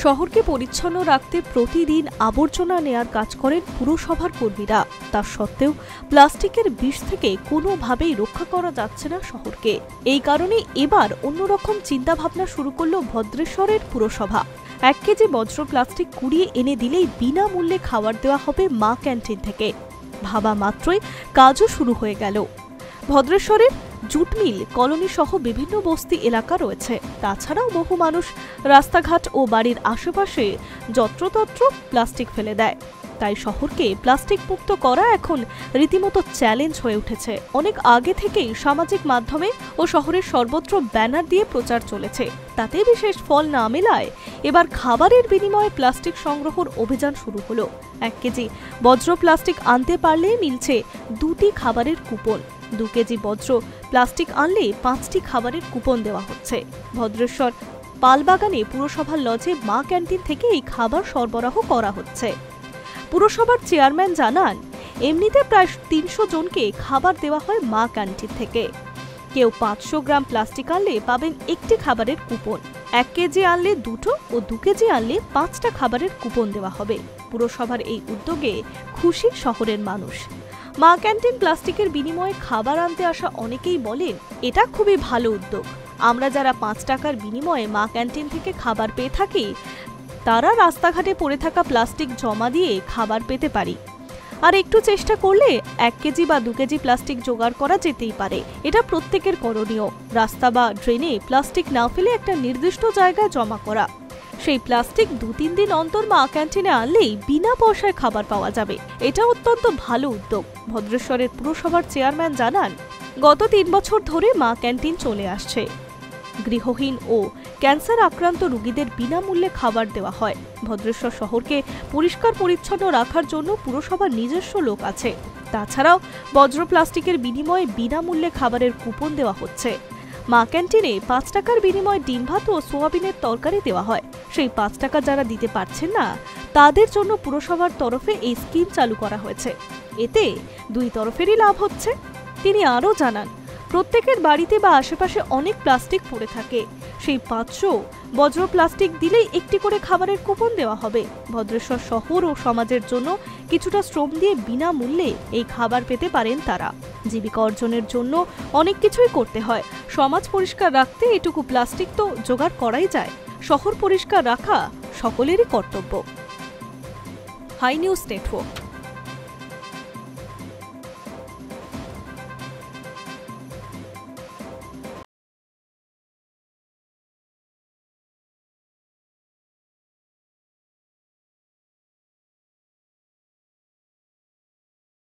শহরকে পরিচ্ছন্ন রাখতে প্রতিদিন আবর্জনা নেয়ার কাজ করেন পুরসভার কর্মীরা। তা সত্ত্বেও প্লাস্টিকের বিষ থেকে কোনোভাবেই রক্ষা করা যাচ্ছে না শহরকে। এই কারণে এবার অন্যরকম চিন্তাভাবনা শুরু করল ভদ্রেশ্বরের পুরসভা। 1 কেজি বজ্র প্লাস্টিক কুড়িয়ে এনে দিলেই বিনামূল্যে খাবার দেওয়া হবে মা ক্যান্টিন থেকে। ভাবা মাত্রই কাজও শুরু হয়ে গেল। ভদ্রেশ্বরের জুটমিল কলোনি সহ বিভিন্ন বস্তি এলাকা রয়েছে। তাছাড়াও বহু মানুষ রাস্তাঘাট ও বাড়ির আশেপাশে যত্রতত্র প্লাস্টিক ফেলে দেয়। তাই শহরকে প্লাস্টিক মুক্ত করা এখন রীতিমতো চ্যালেঞ্জ হয়ে উঠেছে। অনেক আগে থেকেই সামাজিক মাধ্যমে ও শহরের সর্বত্র ব্যানার দিয়ে প্রচার চলেছে। তাতে বিশেষ ফল না মেলায় এবার খাবারের বিনিময়ে প্লাস্টিক সংগ্রহের অভিযান শুরু হলো। 1 কেজি বজ্র প্লাস্টিক আনতে পারলে মিলছে 2টি খাবারের কুপন। 2 কেজি বজ্র প্লাস্টিক আনলে 5টি খাবারের কুপন দেওয়া হচ্ছে। ভদ্রেশ্বর পালবাগানে পুরসভার লজে মা ক্যান্টিন থেকে এই খাবার সরবরাহ করা হচ্ছে। পুরসভার চেয়ারম্যান জানান, এমনিতে প্রায় 300 জনকে খাবার দেওয়া হয় মা ক্যান্টিন থেকে। কেউ 500 গ্রাম প্লাস্টিক আনলে পাবেন 1টি খাবারের কুপন। 1 কেজি আনলে 2টো ও 2 কেজি আনলে 5টা খাবারের কুপন দেওয়া হবে। পুরসভার এই উদ্যোগে খুশি শহরের মানুষ। মা ক্যান্টিন প্লাস্টিকের বিনিময়ে খাবার আনতে আসা অনেকেই বলেন, এটা খুবই ভালো উদ্যোগ। আমরা যারা 5 টাকার বিনিময়ে মা ক্যান্টিন থেকে খাবার পেয়ে থাকি, তারা রাস্তাঘাটে পড়ে থাকা প্লাস্টিক জমা দিয়ে খাবার পেতে পারি। আর একটু চেষ্টা করলে 1 কেজি বা 2 কেজি প্লাস্টিক জোগাড় করা যেতেই পারে। এটা প্রত্যেকের করণীয়। রাস্তা বা ড্রেনে প্লাস্টিক না ফেলে একটা নির্দিষ্ট জায়গায় জমা করা। সেই প্লাস্টিক 2-3 দিন অন্তর মা ক্যান্টিনে আনলেই বিনা পয়সায় খাবার পাওয়া যাবে। এটা অত্যন্ত ভালো উদ্যোগ। ভদ্রেশ্বরের পুরসভার চেয়ারম্যান জানান, গত 3 বছর ধরে মা ক্যান্টিন চলে আসছে। গৃহহীন ও ক্যান্সার আক্রান্ত রোগীদের বিনামূল্যে খাবার দেওয়া হয়। ভদ্রেশ্বর শহরকে পরিষ্কার পরিচ্ছন্ন রাখার জন্য পুরসভার নিজস্ব লোক আছে। তাছাড়াও বজ্র প্লাস্টিকের বিনিময়ে বিনামূল্যে খাবারের কুপন দেওয়া হচ্ছে। মা ক্যান্টিনে 5 টাকার বিনিময়ে ডিম ভাত ও সোয়াবিনের তরকারি দেওয়া হয়। সেই 5 টাকা যারা দিতে পারছেন না, তাদের জন্য পুরসভার তরফে এই স্কিম চালু করা হয়েছে। এতে 2 তরফেরই লাভ হচ্ছে। তিনি আরও জানান, প্রত্যেকের বাড়িতে বা আশেপাশে অনেক প্লাস্টিক পড়ে থাকে। সেই 500 বজ্র প্লাস্টিক দিলেই 1টি করে খাবারের কুপন দেওয়া হবে। ভদ্রেশ্বর শহর ও সমাজের জন্য কিছুটা শ্রম দিয়ে বিনামূল্যে এই খাবার পেতে পারেন তারা। জীবিকা অর্জনের জন্য অনেক কিছুই করতে হয়। সমাজ পরিষ্কার রাখতে এটুকু প্লাস্টিক তো জোগাড় করাই যায়। শহর পরিষ্কার রাখা সকলেরই কর্তব্য। Hi news network.